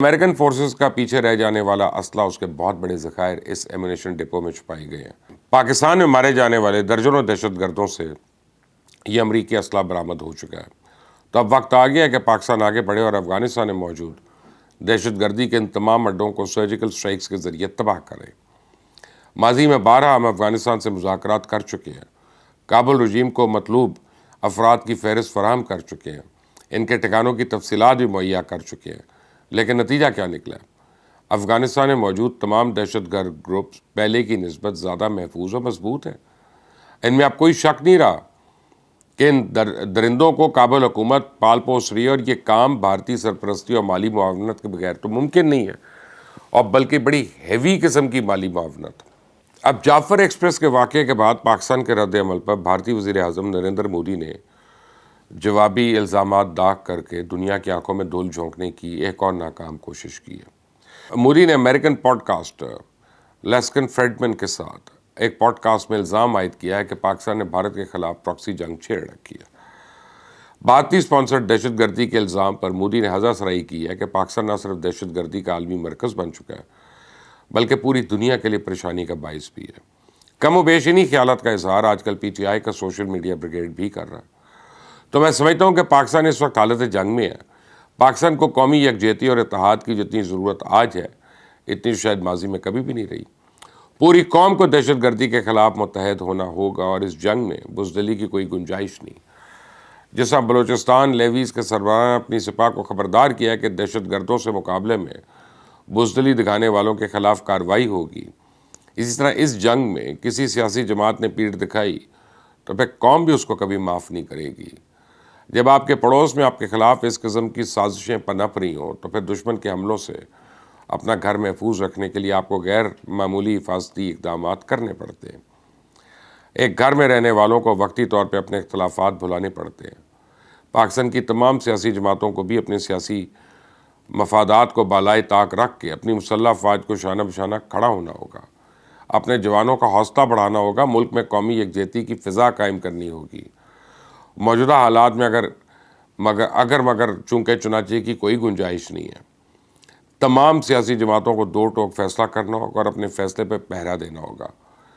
American forces کا پیچھے رہ جانے والا اسلحہ اس کے بہت بڑے ذخائر اس ایمونیشن ڈپو میں چھپائے گئے ہیں۔ پاکستان میں مارے جانے والے درجنوں دہشت گردوں سے یہ امریکی اسلحہ برآمد ہو چکا ہے۔ تو اب وقت آ گیا ہے کہ پاکستان آگے بڑھے اور افغانستان میں موجود دہشت گردی کے ان تمام اڈوں کو سرجیکل سٹرائکس کے ذریعے تباہ کرے۔ ماضی میں بارہا ہم افغانستان سے مذاکرات کر چکے ہیں، کابل رجیم کو مطلوب افراد کی فہرست فراہم کر چکے ہیں، ان کے ٹھکانوں کی تفصیلات بھی مہیا کر چکے ہیں، لیکن نتیجہ کیا نکلا ہے؟ افغانستان میں موجود تمام دہشت گرد گروپس پہلے کی نسبت زیادہ محفوظ و مضبوط ہیں۔ ان میں اب کوئی شک نہیں رہا کہ ان درندوں کو کابل حکومت پال پوس رہی ہے، اور یہ کام بھارتی سرپرستی اور مالی معاونت کے بغیر تو ممکن نہیں ہے، اور بلکہ بڑی ہیوی قسم کی مالی معاونت۔ اب جعفر ایکسپریس کے واقعے کے بعد پاکستان کے رد عمل پر بھارتی وزیر اعظم نریندر مودی نے جوابی الزامات داغ کر کے دنیا کی آنکھوں میں دھول جھونکنے کی ایک اور ناکام کوشش کی ہے۔ مودی نے امریکن پوڈ کاسٹر لیسکن فریڈمن کے ساتھ ایک پوڈ کاسٹ میں الزام عائد کیا ہے کہ پاکستان نے بھارت کے خلاف پراکسی جنگ چھیڑ رکھی ہے۔ بھارتی اسپانسرڈ دہشت گردی کے الزام پر مودی نے ہزا سرائی کی ہے کہ پاکستان نہ صرف دہشت گردی کا عالمی مرکز بن چکا ہے، بلکہ پوری دنیا کے لیے پریشانی کا باعث بھی ہے۔ کم و بیش انہی خیالات کا اظہار آج کل پی ٹی آئی کا سوشل میڈیا بریگیڈ بھی کر رہا ہے۔ تو میں سمجھتا ہوں کہ پاکستان اس وقت حالت جنگ میں ہے۔ پاکستان کو قومی یکجہتی اور اتحاد کی جتنی ضرورت آج ہے، اتنی شاید ماضی میں کبھی بھی نہیں رہی۔ پوری قوم کو دہشت گردی کے خلاف متحد ہونا ہوگا، اور اس جنگ میں بزدلی کی کوئی گنجائش نہیں۔ جس طرح بلوچستان لیویز کے سربراہ نے اپنی سپاہ کو خبردار کیا ہے کہ دہشت گردوں سے مقابلے میں بزدلی دکھانے والوں کے خلاف کارروائی ہوگی، اسی طرح اس جنگ میں کسی سیاسی جماعت نے پیٹھ دکھائی تو پھر قوم بھی اس کو کبھی معاف نہیں کرے گی۔ جب آپ کے پڑوس میں آپ کے خلاف اس قسم کی سازشیں پنپ رہی ہوں تو پھر دشمن کے حملوں سے اپنا گھر محفوظ رکھنے کے لیے آپ کو غیر معمولی حفاظتی اقدامات کرنے پڑتے ہیں۔ ایک گھر میں رہنے والوں کو وقتی طور پہ اپنے اختلافات بھلانے پڑتے ہیں۔ پاکستان کی تمام سیاسی جماعتوں کو بھی اپنے سیاسی مفادات کو بالائے طاق رکھ کے اپنی مسلح افواج کو شانہ بشانہ کھڑا ہونا ہوگا، اپنے جوانوں کا حوصلہ بڑھانا ہوگا، ملک میں قومی یکجہتی کی فضا قائم کرنی ہوگی۔ موجودہ حالات میں مگر چونکہ چنانچہ کی کوئی گنجائش نہیں ہے، تمام سیاسی جماعتوں کو دو ٹوک فیصلہ کرنا ہوگا اور اپنے فیصلے پہ پہرا دینا ہوگا۔